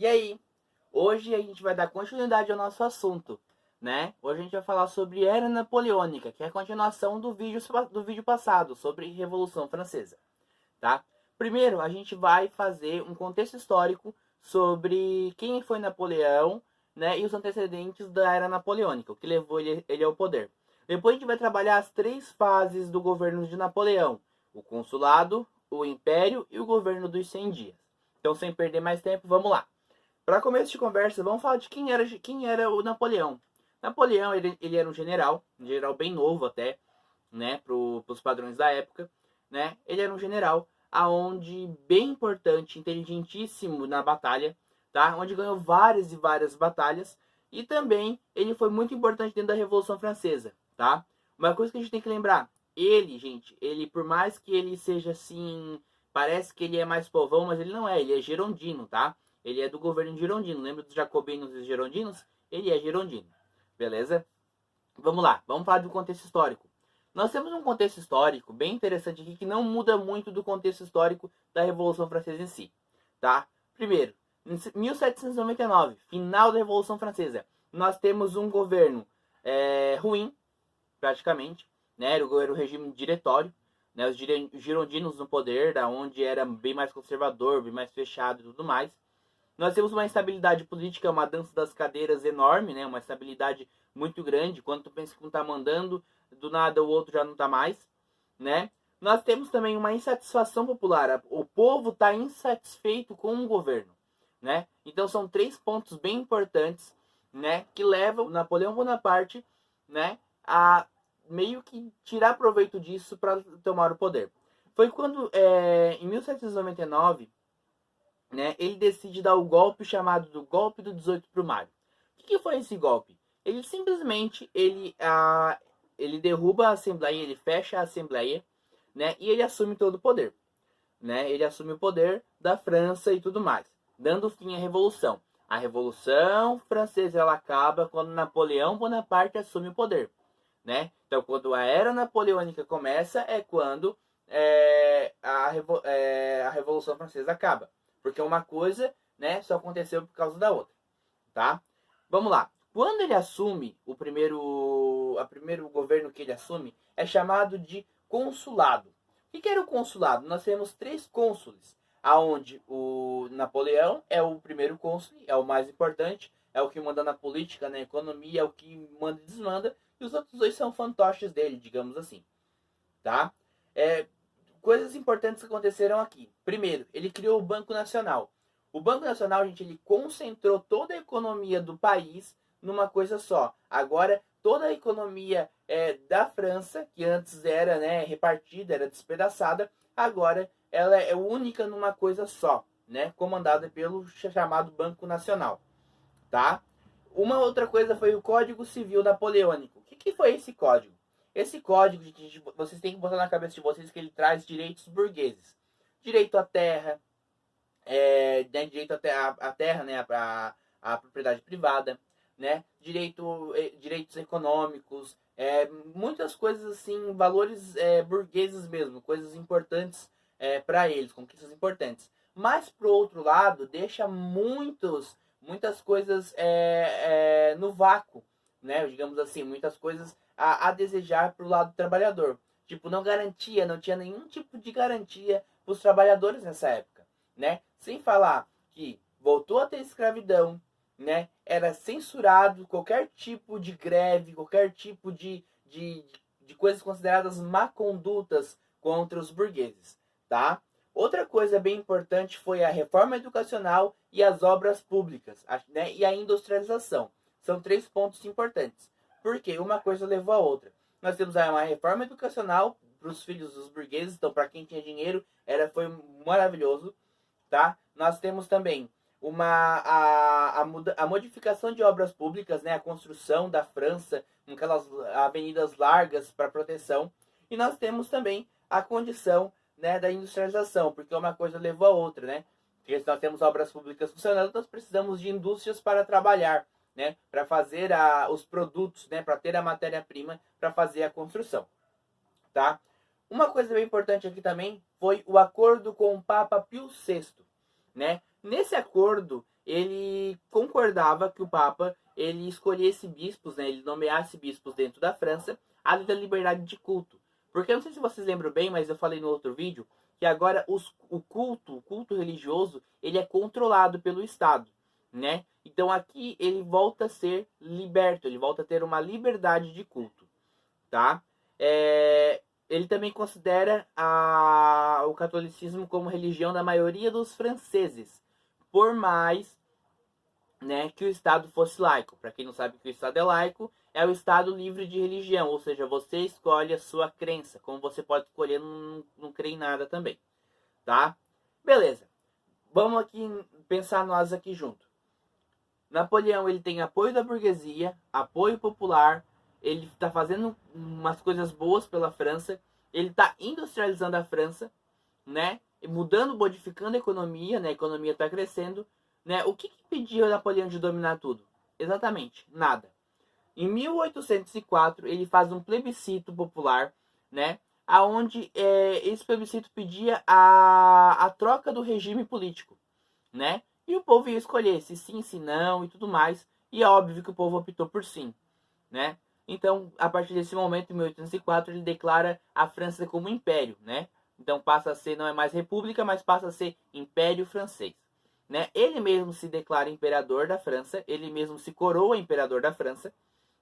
E aí, hoje a gente vai dar continuidade ao nosso assunto, né? Hoje a gente vai falar sobre Era Napoleônica, que é a continuação do vídeo passado, sobre Revolução Francesa, tá? Primeiro, a gente vai fazer um contexto histórico sobre quem foi Napoleão, né? E os antecedentes da Era Napoleônica, o que levou ele ao poder. Depois a gente vai trabalhar as três fases do governo de Napoleão: o consulado, o império e o governo dos 100 dias. Então, sem perder mais tempo, vamos lá. Para começo de conversa, vamos falar de quem era o Napoleão. Napoleão, ele era um general bem novo até, né, para os padrões da época, né? Ele era um general aonde bem importante, inteligentíssimo na batalha, tá? Onde ganhou várias e várias batalhas e também ele foi muito importante dentro da Revolução Francesa, tá? Uma coisa que a gente tem que lembrar, ele, gente, ele por mais que ele seja assim, parece que ele é mais povão, mas ele não é, ele é girondino, tá? Ele é do governo girondino. Lembra dos jacobinos e girondinos? Ele é girondino. Beleza? Vamos lá, vamos falar do contexto histórico. Nós temos um contexto histórico bem interessante aqui que não muda muito do contexto histórico da Revolução Francesa em si, tá? Primeiro, em 1799, final da Revolução Francesa, nós temos um governo ruim, praticamente, né? Era o regime diretório, né? Os girondinos no poder, da onde era bem mais conservador, bem mais fechado e tudo mais. Nós temos uma instabilidade política, uma dança das cadeiras enorme, né? Uma instabilidade muito grande. Quando tu pensa que um tá mandando, do nada o outro já não tá mais, né? Nós temos também uma insatisfação popular. O povo está insatisfeito com o governo, né? Então são três pontos bem importantes, né? Que levam o Napoleão Bonaparte, né? A meio que tirar proveito disso para tomar o poder. Foi quando, em 1799, né, ele decide dar o golpe chamado do golpe do 18 de maio. O que foi esse golpe? Ele simplesmente ele derruba a Assembleia, ele fecha a Assembleia, né, e ele assume todo o poder. Né? Ele assume o poder da França e tudo mais, dando fim à Revolução. A Revolução Francesa ela acaba quando Napoleão Bonaparte assume o poder. Né? Então, quando a Era Napoleônica começa, é quando a Revolução Francesa acaba. Porque uma coisa, né, só aconteceu por causa da outra, tá? Vamos lá. Quando ele assume o primeiro governo que ele assume é chamado de consulado. O que era o consulado? Nós temos três cônsules, aonde o Napoleão é o primeiro cônsul, é o mais importante, é o que manda na política, na economia, é o que manda e desmanda, e os outros dois são fantoches dele, digamos assim, tá? Coisas importantes que aconteceram aqui. Primeiro, ele criou o Banco Nacional. O Banco Nacional, gente, ele concentrou toda a economia do país numa coisa só. Agora, toda a economia da França, que antes era, né, repartida, era despedaçada, agora ela é única numa coisa só, né, comandada pelo chamado Banco Nacional, tá? Uma outra coisa foi o Código Civil Napoleônico. O que foi esse código? Esse código, vocês têm que botar na cabeça de vocês que ele traz direitos burgueses. Direito à terra, né, direito à terra, né, a propriedade privada, né, direitos econômicos, muitas coisas assim, valores burgueses mesmo, coisas importantes para eles, conquistas importantes. Mas, por outro lado, deixa muitas coisas no vácuo, né, digamos assim, muitas coisas a desejar para o lado do trabalhador. Tipo, não tinha nenhum tipo de garantia para os trabalhadores nessa época, né? Sem falar que voltou a ter escravidão, né? Era censurado qualquer tipo de greve, qualquer tipo de coisas consideradas má condutas contra os burgueses, tá? Outra coisa bem importante foi a reforma educacional e as obras públicas, né? E a industrialização. São três pontos importantes. Porque uma coisa levou a outra. Nós temos uma reforma educacional para os filhos dos burgueses, então para quem tinha dinheiro foi maravilhoso, tá? Nós temos também a modificação de obras públicas, né? A construção da França, com aquelas avenidas largas para proteção. E nós temos também a condição, né, da industrialização, porque uma coisa levou a outra, né? Porque se nós temos obras públicas funcionando, nós precisamos de indústrias para trabalhar, né, para fazer os produtos, né, para ter a matéria-prima para fazer a construção, tá? Uma coisa bem importante aqui também foi o acordo com o Papa Pio VI, né? Nesse acordo, ele concordava que o Papa ele escolhesse bispos, né, ele nomeasse bispos dentro da França, além da liberdade de culto. Porque eu não sei se vocês lembram bem, mas eu falei no outro vídeo que agora o culto religioso, ele é controlado pelo Estado, né? Então aqui ele volta a ser liberto, ele volta a ter uma liberdade de culto, tá? Ele também considera o catolicismo como religião da maioria dos franceses, por mais, né, que o Estado fosse laico. Para quem não sabe que o Estado é laico, é o Estado livre de religião, ou seja, você escolhe a sua crença, como você pode escolher não crer em nada também, tá? Beleza. Vamos aqui pensar nós aqui junto. Napoleão ele tem apoio da burguesia, apoio popular, ele está fazendo umas coisas boas pela França, ele está industrializando a França, né? Mudando, modificando a economia, né? A economia está crescendo, né? O que impediu Napoleão de dominar tudo? Exatamente, nada. Em 1804 ele faz um plebiscito popular, né? Aonde esse plebiscito pedia a troca do regime político, né? E o povo ia escolher se sim, se não e tudo mais. E é óbvio que o povo optou por sim, né? Então, a partir desse momento, em 1804, ele declara a França como império, né? Então passa a ser, não é mais república, mas passa a ser império francês, né? Ele mesmo se declara imperador da França, ele mesmo se coroa imperador da França,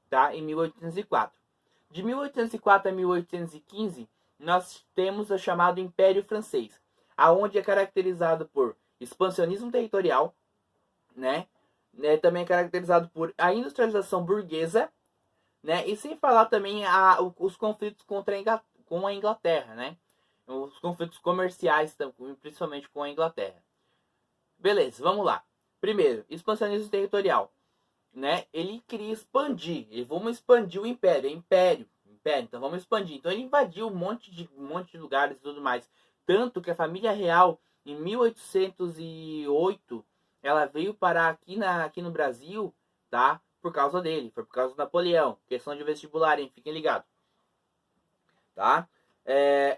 tá? Em 1804. De 1804 a 1815, nós temos o chamado Império Francês, aonde é caracterizado por expansionismo territorial, né? Também é caracterizado por a industrialização burguesa, né? E sem falar também os conflitos com a Inglaterra, né? Os conflitos comerciais, principalmente com a Inglaterra. Beleza, vamos lá. Primeiro, expansionismo territorial, né? Ele queria expandir, vamos expandir o império, império, então vamos expandir. Então ele invadiu um monte de lugares e tudo mais. Tanto que a família real, em 1808, ela veio parar aqui no Brasil, tá? Por causa dele, foi por causa do Napoleão. Questão de vestibular, hein? Fiquem ligados, tá?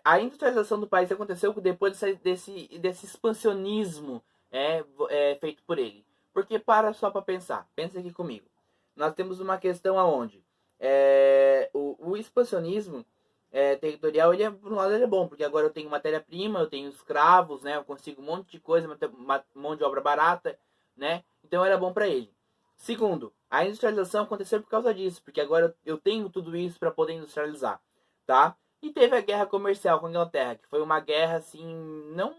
A industrialização do país aconteceu depois desse expansionismo feito por ele. Porque só para pensar, pensa aqui comigo. Nós temos uma questão aonde o expansionismo territorial, por um lado ele é bom, porque agora eu tenho matéria-prima, eu tenho escravos, né? Eu consigo um monte de coisa, mão de obra barata, né? Então era bom para ele. Segundo, a industrialização aconteceu por causa disso, porque agora eu tenho tudo isso para poder industrializar, tá? E teve a guerra comercial com a Inglaterra, que foi uma guerra assim, não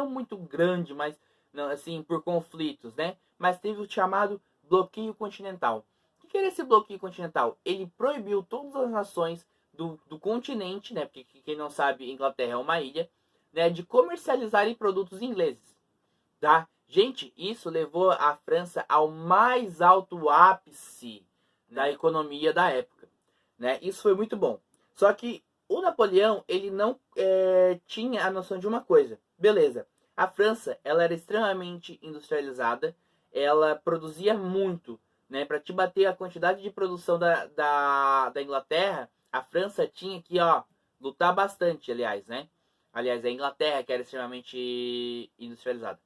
muito grande, mas não, assim, por conflitos, né? Mas teve o chamado bloqueio continental. O que era esse bloqueio continental? Ele proibiu todas as nações do continente, né? Porque quem não sabe, Inglaterra é uma ilha, né? De comercializarem produtos ingleses, tá? Gente, isso levou a França ao mais alto ápice da economia da época, né? Isso foi muito bom. Só que o Napoleão, ele não tinha a noção de uma coisa. Beleza, a França, ela era extremamente industrializada, ela produzia muito, né? Para te bater a quantidade de produção da Inglaterra, a França tinha que, ó, lutar bastante, aliás, né? Aliás, a Inglaterra, que era extremamente industrializada,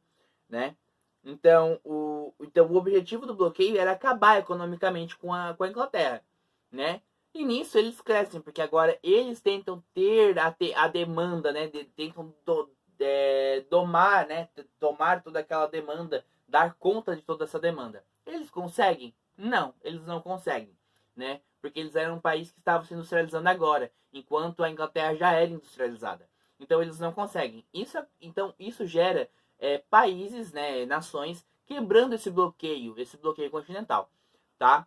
né? Então, o objetivo do bloqueio era acabar economicamente com a Inglaterra, né? E nisso eles crescem, porque agora eles tentam ter a demanda, né? Tentam domar, né? Tomar toda aquela demanda, dar conta de toda essa demanda. Eles conseguem? Não, eles não conseguem, né? Porque eles eram um país que estava se industrializando agora, enquanto a Inglaterra já era industrializada. Então eles não conseguem. Então isso gera países, né, nações quebrando esse bloqueio continental, tá?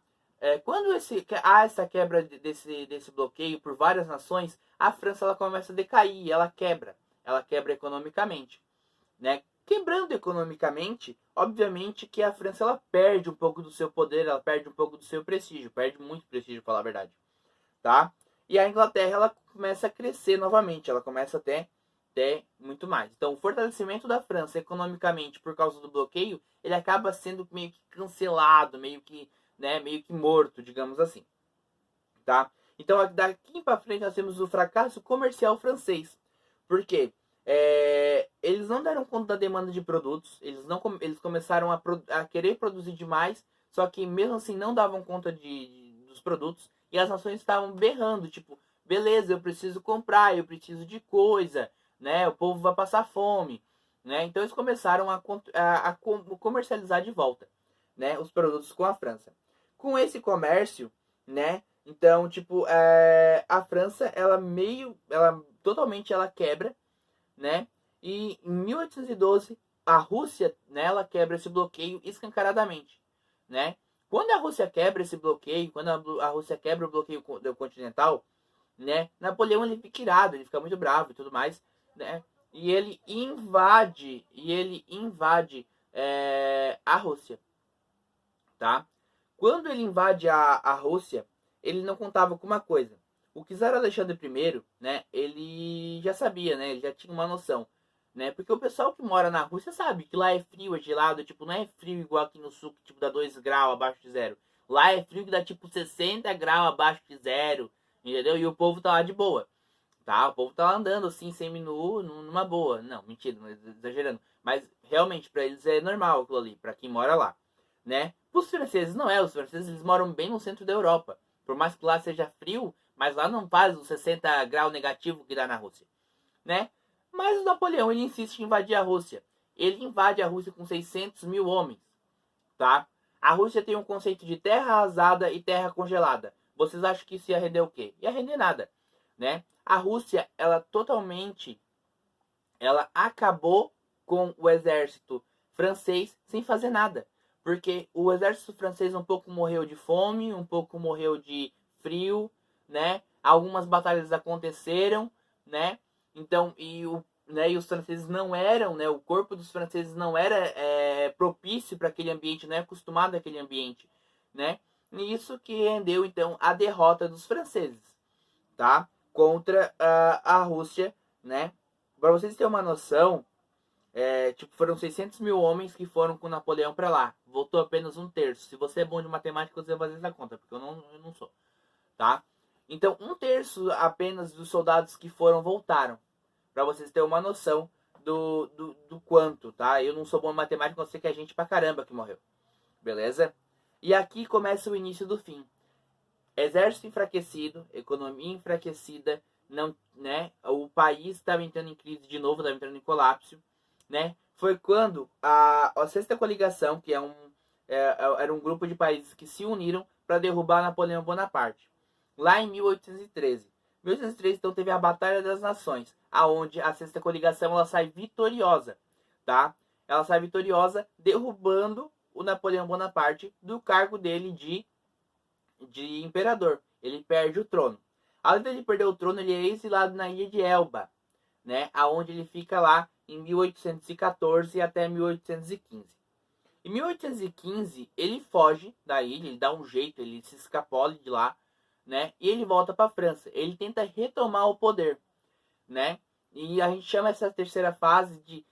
Quando há essa quebra desse bloqueio por várias nações, a França ela começa a decair, ela quebra economicamente, né? Quebrando economicamente, obviamente que a França ela perde um pouco do seu poder, ela perde um pouco do seu prestígio, perde muito prestígio, para falar a verdade, tá? E a Inglaterra ela começa a crescer novamente, ela começa até muito mais. Então, o fortalecimento da França economicamente por causa do bloqueio, ele acaba sendo meio que cancelado, meio que morto, digamos assim, tá? Então, daqui para frente nós temos o fracasso comercial francês. Por quê? eles não deram conta da demanda de produtos, eles começaram a querer produzir demais, só que mesmo assim não davam conta dos produtos, e as nações estavam berrando, tipo, beleza, eu preciso comprar, eu preciso de coisa, né? O povo vai passar fome, né? Então eles começaram a comercializar de volta, né? Os produtos com a França. Com esse comércio, né? Então, tipo, a França, ela totalmente ela quebra, né? E em 1812 a Rússia, né, ela quebra esse bloqueio escancaradamente, né? Quando a Rússia quebra esse bloqueio, quando a Rússia quebra o bloqueio continental, né? Napoleão ele fica irado, ele fica muito bravo e tudo mais, né? E ele invade a Rússia, tá? Quando ele invade a Rússia, ele não contava com uma coisa. O czar Alexandre I, né, ele já sabia, né, ele já tinha uma noção, né, porque o pessoal que mora na Rússia sabe que lá é frio, é gelado, tipo, não é frio igual aqui no sul, que tipo dá 2 graus abaixo de zero. Lá é frio que dá tipo 60 graus abaixo de zero, entendeu? E o povo tá lá de boa, tá? O povo tá lá andando assim, semi-nu, numa boa. Não, mentira, não exagerando. Mas realmente, para eles é normal aquilo ali, para quem mora lá, né? Os franceses não é, os franceses eles moram bem no centro da Europa. Por mais que lá seja frio, mas lá não faz os 60 graus negativo que dá na Rússia, né? Mas o Napoleão ele insiste em invadir a Rússia. Ele invade a Rússia com 600 mil homens, tá? A Rússia tem um conceito de terra arrasada e terra congelada. Vocês acham que isso ia render o quê? Ia render nada, né? A Rússia, ela acabou com o exército francês sem fazer nada. Porque o exército francês um pouco morreu de fome, um pouco morreu de frio, né? Algumas batalhas aconteceram, né? Então, e os franceses não eram, né? O corpo dos franceses não era propício para aquele ambiente, não é acostumado àquele ambiente, né? E isso que rendeu, então, a derrota dos franceses, tá? Contra a Rússia, né? Para vocês terem uma noção, tipo, foram 600 mil homens que foram com Napoleão para lá. Voltou apenas um terço. Se você é bom de matemática, você vai fazer essa conta, porque eu não sou, tá? Então, um terço apenas dos soldados que foram voltaram. Para vocês terem uma noção do quanto, tá? Eu não sou bom em matemática, eu sei que é gente pra caramba que morreu. Beleza? E aqui começa o início do fim. Exército enfraquecido, economia enfraquecida, não, né? O país estava entrando em crise de novo, estava entrando em colapso, né? Foi quando a Sexta Coligação, que era um grupo de países que se uniram para derrubar Napoleão Bonaparte, lá em 1813. 1813, então, teve a Batalha das Nações, aonde a Sexta Coligação ela sai vitoriosa, tá? Ela sai vitoriosa derrubando o Napoleão Bonaparte do cargo dele de imperador. Ele perde o trono. Além de perder o trono, ele é exilado na ilha de Elba, né? Aonde ele fica lá em 1814 até 1815. Em 1815, ele foge da ilha, ele dá um jeito, ele se escapola de lá, né? E ele volta para a França. Ele tenta retomar o poder, né? E a gente chama essa terceira fase de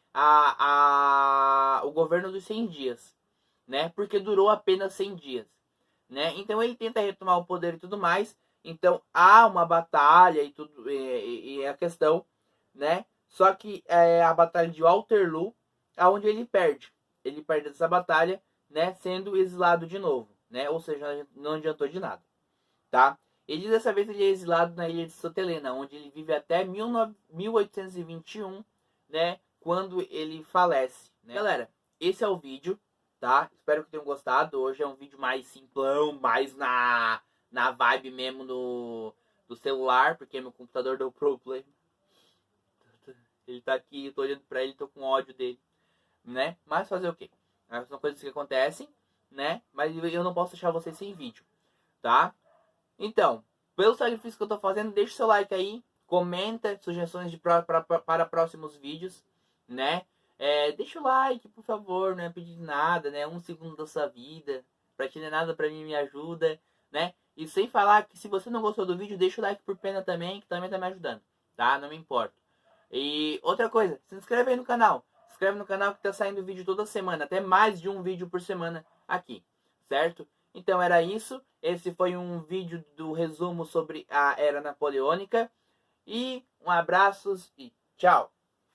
o governo dos 100 dias, né? Porque durou apenas 100 dias, né? Então ele tenta retomar o poder e tudo mais. Então há uma batalha e tudo e a questão, né? Só que é a batalha de Waterloo, aonde ele perde. Ele perde essa batalha, né? Sendo exilado de novo, né? Ou seja, não adiantou de nada, tá? Ele dessa vez ele é exilado na ilha de Santa Helena, onde ele vive até 1821, né? Quando ele falece, né? Galera, esse é o vídeo, tá? Espero que tenham gostado. Hoje é um vídeo mais simplão, mais na vibe mesmo do celular, porque meu computador deu problema. Ele tá aqui, eu tô olhando pra ele, tô com ódio dele, né? Mas fazer o quê? São coisas que acontecem, né? Mas eu não posso deixar vocês sem vídeo, tá? Então, pelo sacrifício que eu tô fazendo, deixa o seu like aí, comenta sugestões para próximos vídeos, né? Deixa o like, por favor, não é pedir nada, né? 1 segundo da sua vida, pra ti não é nada, pra mim me ajuda, né? E sem falar que se você não gostou do vídeo, deixa o like por pena também, que também tá me ajudando, tá? Não me importa. E outra coisa, se inscreve aí no canal. Se inscreve no canal que tá saindo vídeo toda semana, até mais de um vídeo por semana aqui, certo? Então era isso. Esse foi um vídeo do resumo sobre a Era Napoleônica. E um abraço e tchau!